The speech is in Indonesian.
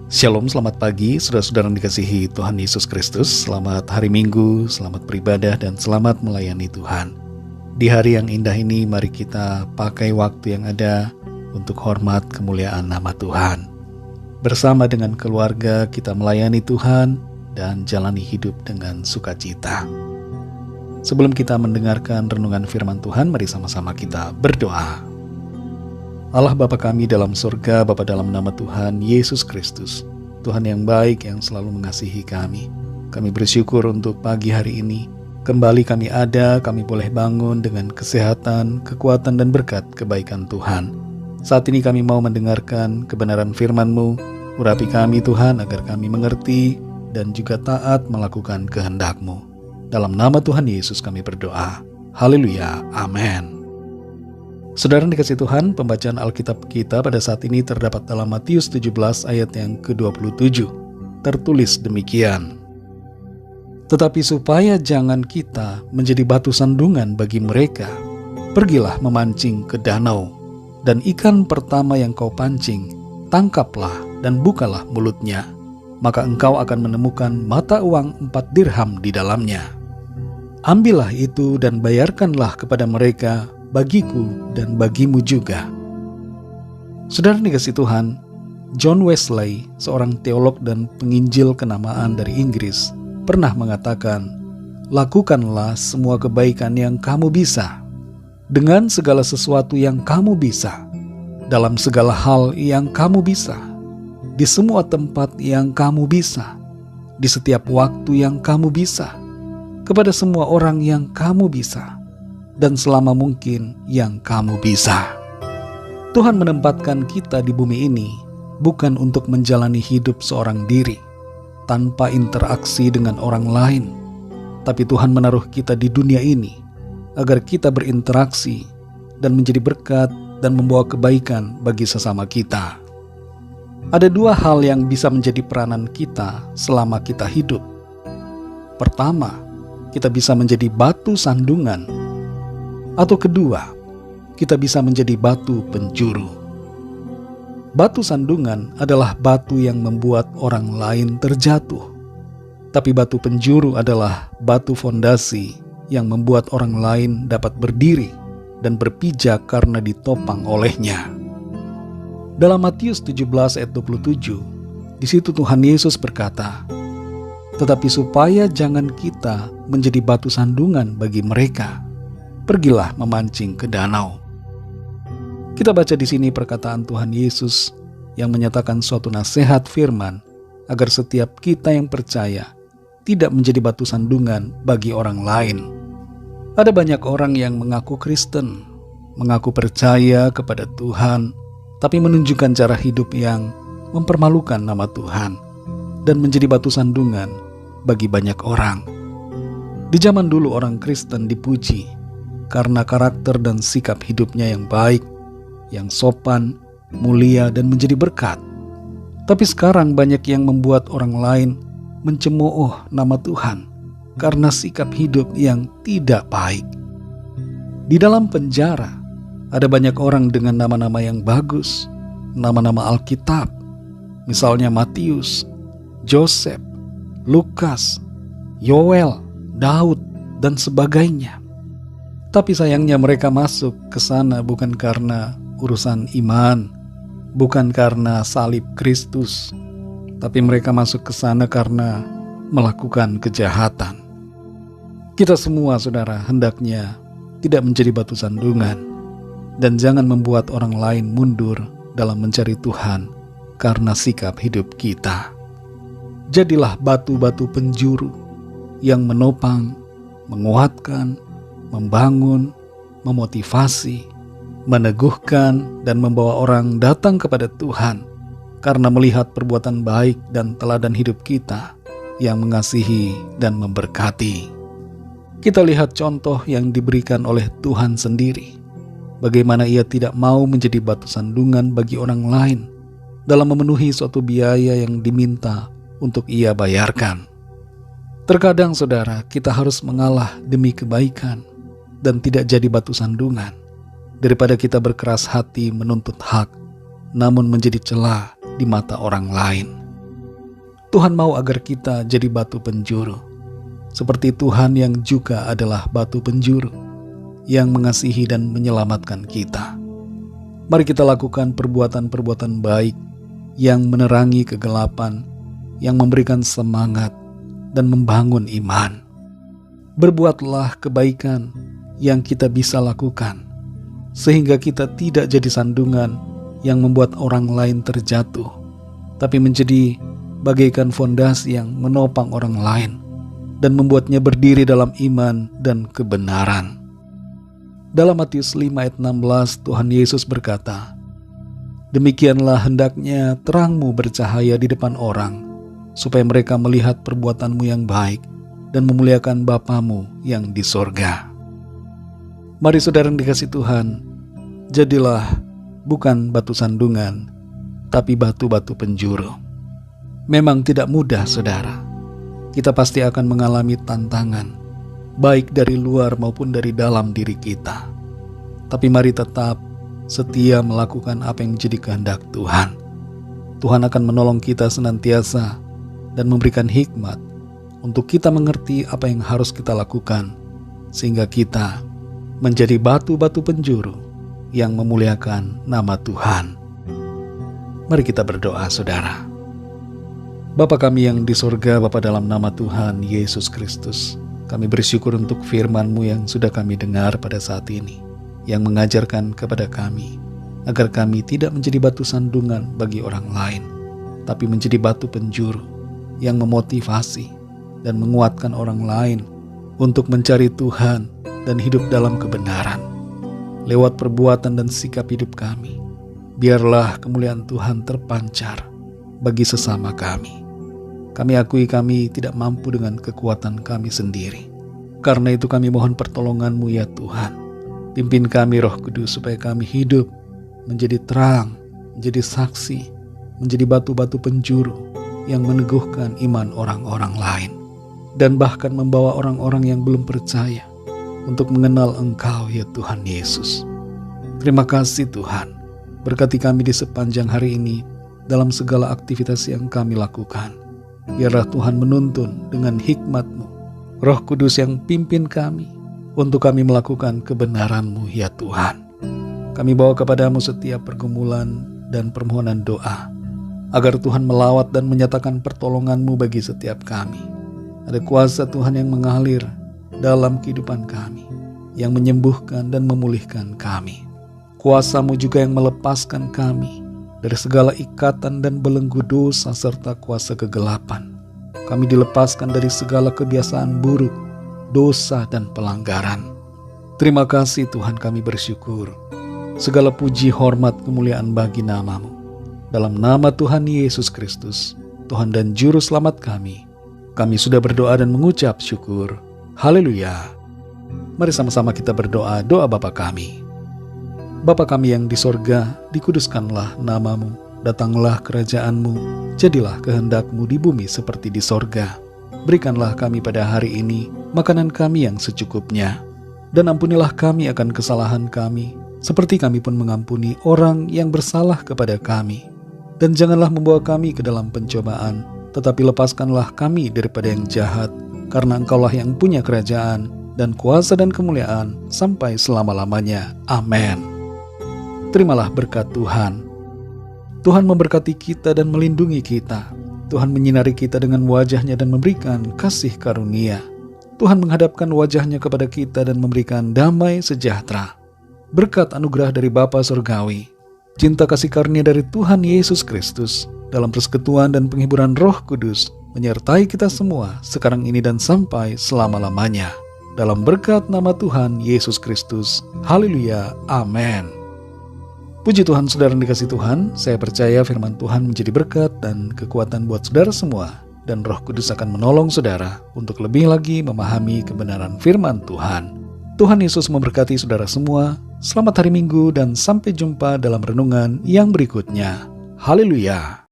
Shalom, selamat pagi, saudara-saudara yang dikasihi Tuhan Yesus Kristus. Selamat hari Minggu, selamat beribadah, dan selamat melayani Tuhan. Di hari yang indah ini, mari kita pakai waktu yang ada untuk hormat kemuliaan nama Tuhan. Bersama dengan keluarga, kita melayani Tuhan dan jalani hidup dengan sukacita. Sebelum kita mendengarkan renungan firman Tuhan, mari sama-sama kita berdoa. Allah Bapa kami dalam surga, Bapa dalam nama Tuhan Yesus Kristus, Tuhan yang baik yang selalu mengasihi kami. Kami bersyukur untuk pagi hari ini. Kembali kami ada, kami boleh bangun dengan kesehatan, kekuatan dan berkat kebaikan Tuhan. Saat ini kami mau mendengarkan kebenaran firman-Mu. Urapi kami Tuhan agar kami mengerti dan juga taat melakukan kehendak-Mu. Dalam nama Tuhan Yesus kami berdoa. Haleluya, amin. Saudara yang dikasihi Tuhan, pembacaan Alkitab kita pada saat ini terdapat dalam Matius 17 ayat yang ke-27. Tertulis demikian. Tetapi supaya jangan kita menjadi batu sandungan bagi mereka, pergilah memancing ke danau, dan ikan pertama yang kau pancing, tangkaplah dan bukalah mulutnya, maka engkau akan menemukan mata uang 4 dirham di dalamnya. Ambillah itu dan bayarkanlah kepada mereka, bagiku dan bagimu juga. Saudara dikasihi Tuhan, John Wesley, seorang teolog dan penginjil kenamaan dari Inggris, pernah mengatakan, lakukanlah semua kebaikan yang kamu bisa, dengan segala sesuatu yang kamu bisa, dalam segala hal yang kamu bisa, di semua tempat yang kamu bisa, di setiap waktu yang kamu bisa, kepada semua orang yang kamu bisa, dan selama mungkin yang kamu bisa. Tuhan menempatkan kita di bumi ini bukan untuk menjalani hidup seorang diri, tanpa interaksi dengan orang lain. Tapi Tuhan menaruh kita di dunia ini, agar kita berinteraksi dan menjadi berkat dan membawa kebaikan bagi sesama kita. Ada 2 hal yang bisa menjadi peranan kita selama kita hidup. Pertama, kita bisa menjadi batu sandungan. Atau kedua, kita bisa menjadi batu penjuru. Batu sandungan adalah batu yang membuat orang lain terjatuh. Tapi batu penjuru adalah batu fondasi yang membuat orang lain dapat berdiri dan berpijak karena ditopang olehnya. Dalam Matius 17 ayat 27, di situ Tuhan Yesus berkata, "Tetapi supaya jangan kita menjadi batu sandungan bagi mereka, pergilah memancing ke danau." Kita baca di sini perkataan Tuhan Yesus yang menyatakan suatu nasihat firman agar setiap kita yang percaya tidak menjadi batu sandungan bagi orang lain. Ada banyak orang yang mengaku Kristen, mengaku percaya kepada Tuhan, tapi menunjukkan cara hidup yang mempermalukan nama Tuhan dan menjadi batu sandungan bagi banyak orang. Di zaman dulu orang Kristen dipuji karena karakter dan sikap hidupnya yang baik, yang sopan, mulia, dan menjadi berkat. Tapi sekarang banyak yang membuat orang lain mencemooh nama Tuhan karena sikap hidup yang tidak baik. Di dalam penjara, ada banyak orang dengan nama-nama yang bagus, nama-nama Alkitab, misalnya Matius, Joseph, Lukas, Yoel, Daud, dan sebagainya. Tapi sayangnya mereka masuk ke sana bukan karena urusan iman, bukan karena salib Kristus, tapi mereka masuk ke sana karena melakukan kejahatan. Kita semua, saudara, hendaknya tidak menjadi batu sandungan dan jangan membuat orang lain mundur dalam mencari Tuhan karena sikap hidup kita. Jadilah batu-batu penjuru yang menopang, menguatkan, membangun, memotivasi, meneguhkan, dan membawa orang datang kepada Tuhan karena melihat perbuatan baik dan teladan hidup kita yang mengasihi dan memberkati. Kita lihat contoh yang diberikan oleh Tuhan sendiri, bagaimana Ia tidak mau menjadi batu sandungan bagi orang lain dalam memenuhi suatu biaya yang diminta untuk Ia bayarkan. Terkadang, saudara, kita harus mengalah demi kebaikan dan tidak jadi batu sandungan, daripada kita berkeras hati menuntut hak, namun menjadi celah di mata orang lain. Tuhan mau agar kita jadi batu penjuru, seperti Tuhan yang juga adalah batu penjuru, yang mengasihi dan menyelamatkan kita. Mari kita lakukan perbuatan-perbuatan baik yang menerangi kegelapan, yang memberikan semangat dan membangun iman. Berbuatlah kebaikan yang kita bisa lakukan, sehingga kita tidak jadi sandungan yang membuat orang lain terjatuh, tapi menjadi bagaikan fondasi yang menopang orang lain dan membuatnya berdiri dalam iman dan kebenaran. Dalam Matius 5 ayat 16, Tuhan Yesus berkata, "Demikianlah hendaknya terangmu bercahaya di depan orang, supaya mereka melihat perbuatanmu yang baik dan memuliakan Bapamu yang di sorga." Mari saudara yang dikasih Tuhan, jadilah bukan batu sandungan, tapi batu-batu penjuru. Memang tidak mudah, saudara. Kita pasti akan mengalami tantangan, baik dari luar maupun dari dalam diri kita. Tapi mari tetap setia melakukan apa yang menjadi kehendak Tuhan. Tuhan akan menolong kita senantiasa dan memberikan hikmat untuk kita mengerti apa yang harus kita lakukan, sehingga kita menjadi batu-batu penjuru yang memuliakan nama Tuhan. Mari kita berdoa, saudara. Bapa kami yang di sorga, Bapa, dalam nama Tuhan Yesus Kristus, kami bersyukur untuk firman-Mu yang sudah kami dengar pada saat ini, yang mengajarkan kepada kami agar kami tidak menjadi batu sandungan bagi orang lain, tapi menjadi batu penjuru yang memotivasi dan menguatkan orang lain untuk mencari Tuhan dan hidup dalam kebenaran. Lewat perbuatan dan sikap hidup kami, biarlah kemuliaan Tuhan terpancar bagi sesama kami. Kami akui kami tidak mampu dengan kekuatan kami sendiri. Karena itu kami mohon pertolongan-Mu ya Tuhan. Pimpin kami Roh Kudus supaya kami hidup menjadi terang, menjadi saksi, menjadi batu-batu penjuru yang meneguhkan iman orang-orang lain. Dan bahkan membawa orang-orang yang belum percaya untuk mengenal Engkau ya Tuhan Yesus. Terima kasih Tuhan. Berkati kami di sepanjang hari ini dalam segala aktivitas yang kami lakukan. Biarlah Tuhan menuntun dengan hikmat-Mu, Roh Kudus yang pimpin kami untuk kami melakukan kebenaran-Mu ya Tuhan. Kami bawa kepadamu setiap pergumulan dan permohonan doa, agar Tuhan melawat dan menyatakan pertolongan-Mu bagi setiap kami. Ada kuasa Tuhan yang mengalir dalam kehidupan kami, yang menyembuhkan dan memulihkan kami. Kuasa-Mu juga yang melepaskan kami dari segala ikatan dan belenggu dosa serta kuasa kegelapan. Kami dilepaskan dari segala kebiasaan buruk, dosa dan pelanggaran. Terima kasih Tuhan, kami bersyukur. Segala puji, hormat, kemuliaan bagi nama-Mu. Dalam nama Tuhan Yesus Kristus, Tuhan dan Juru Selamat kami sudah berdoa dan mengucap syukur. Haleluya. Mari sama-sama kita berdoa doa Bapa kami. Bapa kami yang di sorga, dikuduskanlah nama-Mu, datanglah kerajaan-Mu, jadilah kehendak-Mu di bumi seperti di sorga. Berikanlah kami pada hari ini makanan kami yang secukupnya, dan ampunilah kami akan kesalahan kami, seperti kami pun mengampuni orang yang bersalah kepada kami. Dan janganlah membawa kami ke dalam pencobaan, tetapi lepaskanlah kami daripada yang jahat, karena Engkaulah yang punya kerajaan, dan kuasa dan kemuliaan, sampai selama-lamanya. Amin. Terimalah berkat Tuhan. Tuhan memberkati kita dan melindungi kita. Tuhan menyinari kita dengan wajah-Nya dan memberikan kasih karunia. Tuhan menghadapkan wajah-Nya kepada kita dan memberikan damai sejahtera. Berkat anugerah dari Bapa Surgawi, cinta kasih karunia dari Tuhan Yesus Kristus, dalam persekutuan dan penghiburan Roh Kudus, menyertai kita semua sekarang ini dan sampai selama-lamanya. Dalam berkat nama Tuhan Yesus Kristus. Haleluya. Amin. Puji Tuhan, saudara yang dikasih Tuhan, saya percaya firman Tuhan menjadi berkat dan kekuatan buat saudara semua, dan Roh Kudus akan menolong saudara untuk lebih lagi memahami kebenaran firman Tuhan. Tuhan Yesus memberkati saudara semua. Selamat hari Minggu dan sampai jumpa dalam renungan yang berikutnya. Haleluya.